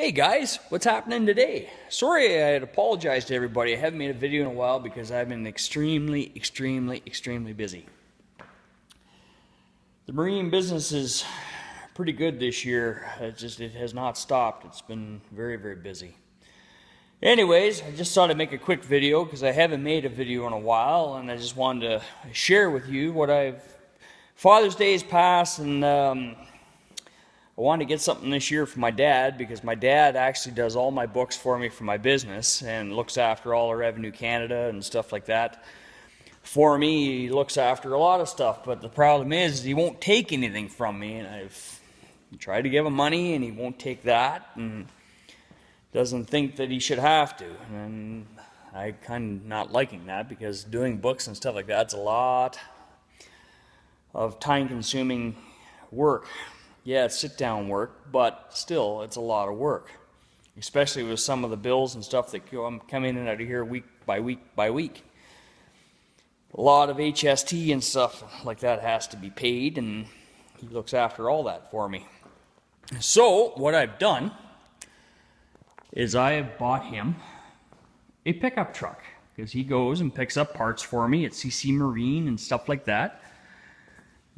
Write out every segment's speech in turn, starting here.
Hey guys, what's happening today? Sorry I had apologized to everybody. I haven't made a video in a while because I've been extremely busy. The marine business is pretty good this year. It has not stopped. It's been very busy. Anyways, I just thought I'd make a quick video because I haven't made a video in a while, and I just wanted to share with you what Father's Day has passed, and I wanted to get something this year for my dad because my dad actually does all my books for me for my business and looks after all of Revenue Canada and stuff like that. For me, he looks after a lot of stuff, but the problem is he won't take anything from me, and I've tried to give him money and he won't take that and doesn't think that he should have to. And I kind of not liking that because doing books and stuff like that's a lot of time-consuming work. Yeah, it's sit-down work, but still, it's a lot of work, especially with some of the bills and stuff that come in and out of here week by week. A lot of HST and stuff like that has to be paid, and he looks after all that for me. So, what I've done is I have bought him a pickup truck, because he goes and picks up parts for me at CC Marine and stuff like that,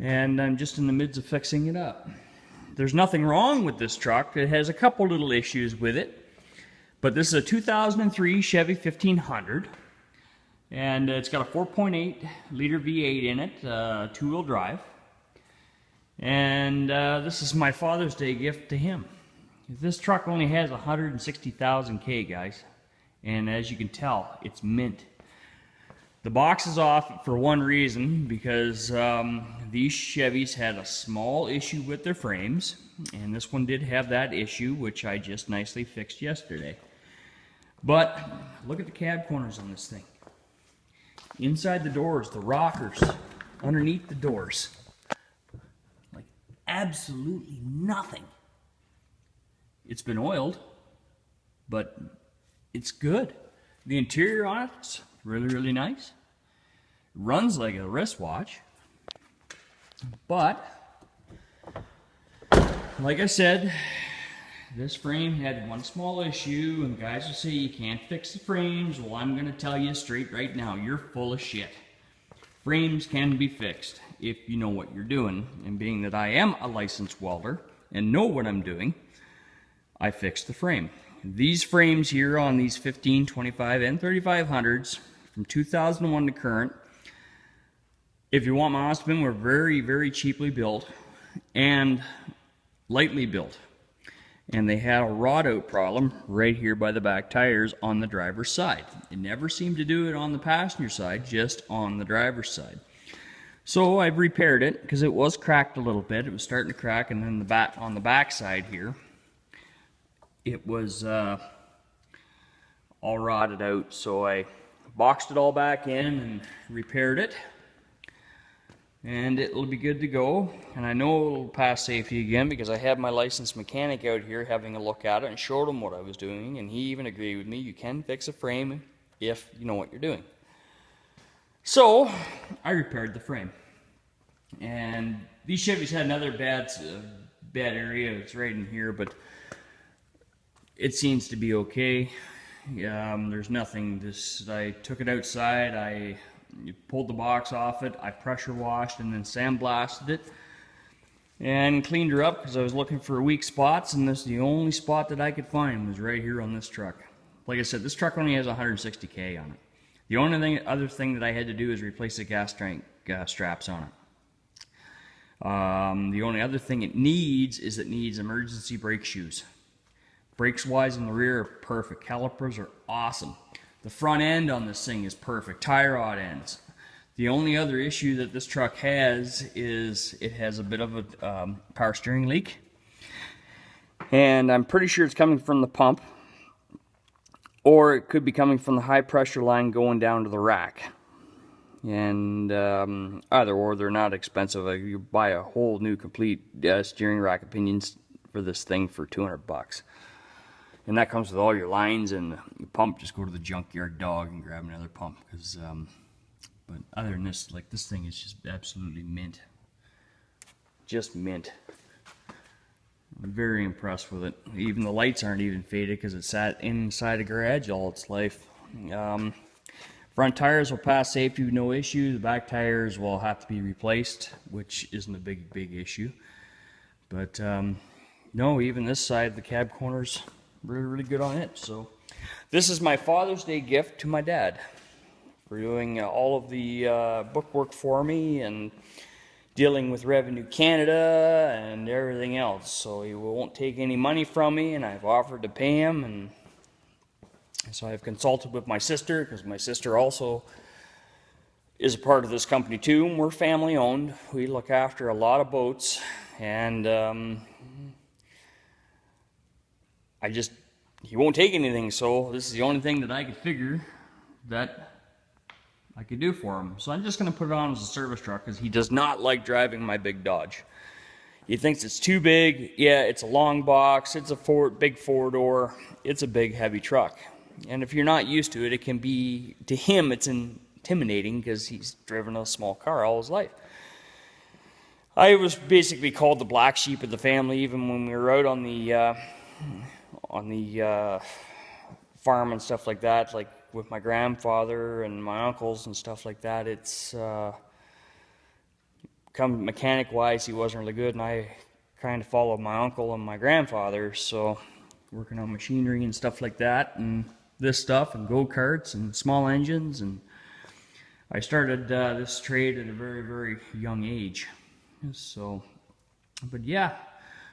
and I'm just in the midst of fixing it up. There's nothing wrong with this truck. It has a couple little issues with it. But this is a 2003 Chevy 1500. And it's got a 4.8 liter V8 in it, two-wheel drive. And this is my Father's Day gift to him. This truck only has 160,000 K, guys. And as you can tell, it's mint. The box is off for one reason, because these Chevys had a small issue with their frames, and this one did have that issue, which I just nicely fixed yesterday. But look at the cab corners on this thing. Inside the doors, the rockers, underneath the doors, like absolutely nothing. It's been oiled, but it's good. The interior on it's really nice. Runs like a wristwatch. But, like I said, this frame had one small issue, and guys will say you can't fix the frames. Well, I'm going to tell you straight right now, you're full of shit. Frames can be fixed if you know what you're doing. And being that I am a licensed welder and know what I'm doing, I fixed the frame. These frames here on these 15, 25, and 3500s from 2001 to current, if you want my honest opinion, were very cheaply built and lightly built. And they had a rod out problem right here by the back tires on the driver's side. It never seemed to do it on the passenger side, just on the driver's side. So I've repaired it because it was cracked a little bit. It was starting to crack, and then on the back side here, it was all rotted out. So I boxed it all back in and repaired it, and it'll be good to go. And I know it'll pass safety again because I had my licensed mechanic out here having a look at it and showed him what I was doing, and he even agreed with me. You can fix a frame if you know what you're doing. So I repaired the frame, and these Chevys had another bad area. It's right in here, but it seems to be okay. There's nothing. I took it outside, I pulled the box off it, I pressure washed and then sandblasted it and cleaned her up because I was looking for weak spots, and the only spot that I could find was right here on this truck. Like I said, this truck only has 160K on it. The only other thing that I had to do is replace the gas tank straps on it. The only other thing it needs is emergency brake shoes. Brakes wise in the rear are perfect. Calipers are awesome. The front end on this thing is perfect. Tie rod ends. The only other issue that this truck has is it has a bit of a power steering leak. And I'm pretty sure it's coming from the pump, or it could be coming from the high pressure line going down to the rack. And either or, they're not expensive. You buy a whole new complete steering rack and pinions for this thing for 200 bucks. And that comes with all your lines and the pump. Just go to the junkyard dog and grab another pump. But other than this, like, this thing is just absolutely mint. Just mint. I'm very impressed with it. Even the lights aren't even faded because it sat inside a garage all its life. Front tires will pass safety with no issue. The back tires will have to be replaced, which isn't a big issue. But no, even this side, the cab corner's really good on it. So this is my Father's Day gift to my dad for doing all of the bookwork for me and dealing with Revenue Canada and everything else. So he won't take any money from me, and I've offered to pay him. And so I've consulted with my sister, because my sister also is a part of this company too. And we're family owned. We look after a lot of boats, and he won't take anything, so this is the only thing that I could figure that I could do for him. So I'm just going to put it on as a service truck, because he does not like driving my big Dodge. He thinks it's too big. Yeah, it's a long box. It's a big four-door. It's a big, heavy truck. And if you're not used to it, it can be, to him, it's intimidating because he's driven a small car all his life. I was basically called the black sheep of the family, even when we were out on the farm and stuff like that, like with my grandfather and my uncles and stuff like that. It's come mechanic wise, he wasn't really good, and I kind of followed my uncle and my grandfather, so working on machinery and stuff like that, and this stuff, and go-karts and small engines. And I started this trade at a very young age. So, but yeah,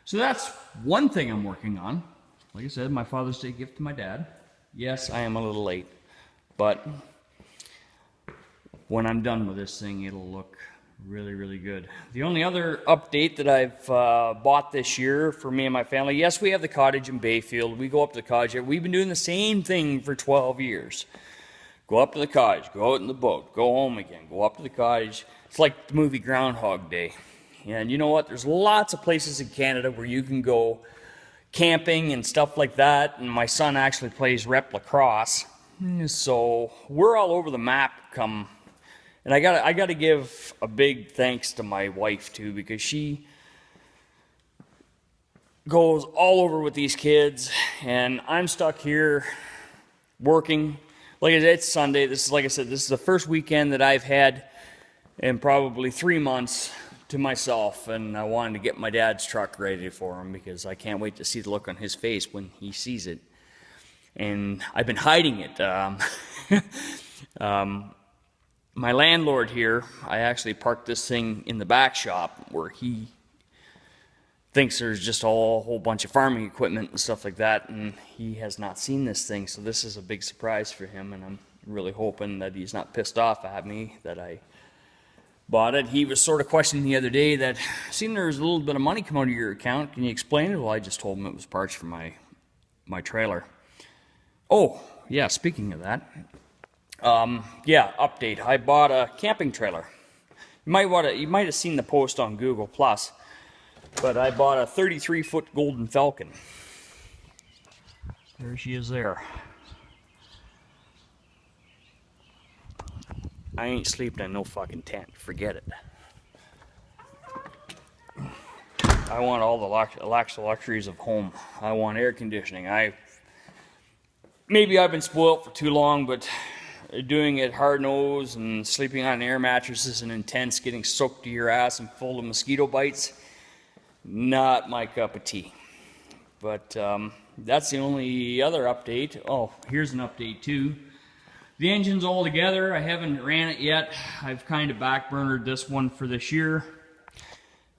so that's one thing I'm working on. Like I said, my Father's Day gift to my dad. Yes, I am a little late, but when I'm done with this thing, it'll look really good. The only other update that I've bought this year for me and my family, yes, we have the cottage in Bayfield. We go up to the cottage. We've been doing the same thing for 12 years. Go up to the cottage, go out in the boat, go home again, go up to the cottage. It's like the movie Groundhog Day. And you know what? There's lots of places in Canada where you can go camping and stuff like that. And my son actually plays rep lacrosse. So we're all over the map come. And I gotta give a big thanks to my wife too, because she goes all over with these kids, and I'm stuck here working. Like I said, it's Sunday. This is, like I said, this is the first weekend that I've had in probably 3 months to myself, and I wanted to get my dad's truck ready for him because I can't wait to see the look on his face when he sees it. And I've been hiding it. My landlord here, I actually parked this thing in the back shop where he thinks there's just a whole bunch of farming equipment and stuff like that, and he has not seen this thing, so this is a big surprise for him, and I'm really hoping that he's not pissed off at me that I bought it. He was sort of questioning the other day that, seeing there's a little bit of money come out of your account, can you explain it? Well, I just told him it was parts for my trailer. Oh, yeah, speaking of that, yeah, update. I bought a camping trailer. You might have seen the post on Google Plus, but I bought a 33-foot Golden Falcon. There she is there. I ain't sleeping in no fucking tent. Forget it. I want all the luxuries of home. I want air conditioning. Maybe I've been spoiled for too long, but doing it hard nose and sleeping on air mattresses and intense, getting soaked to your ass and full of mosquito bites, not my cup of tea. But that's the only other update. Oh, here's an update too. The engine's all together. I haven't ran it yet. I've kind of backburnered this one for this year,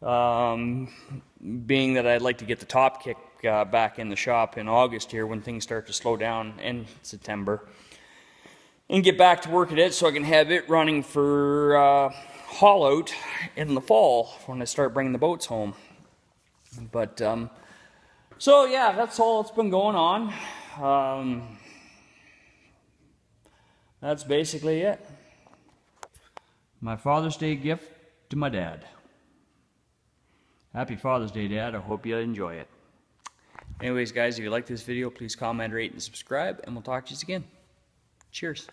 being that I'd like to get the top kick back in the shop in August here when things start to slow down in September, and get back to work at it so I can have it running for haul out in the fall when I start bringing the boats home. But so yeah, that's all that's been going on. That's basically it. My Father's Day gift to my dad. Happy Father's Day, Dad. I hope you enjoy it. Anyways, guys, if you like this video, please comment, rate, and subscribe, and we'll talk to you again. Cheers.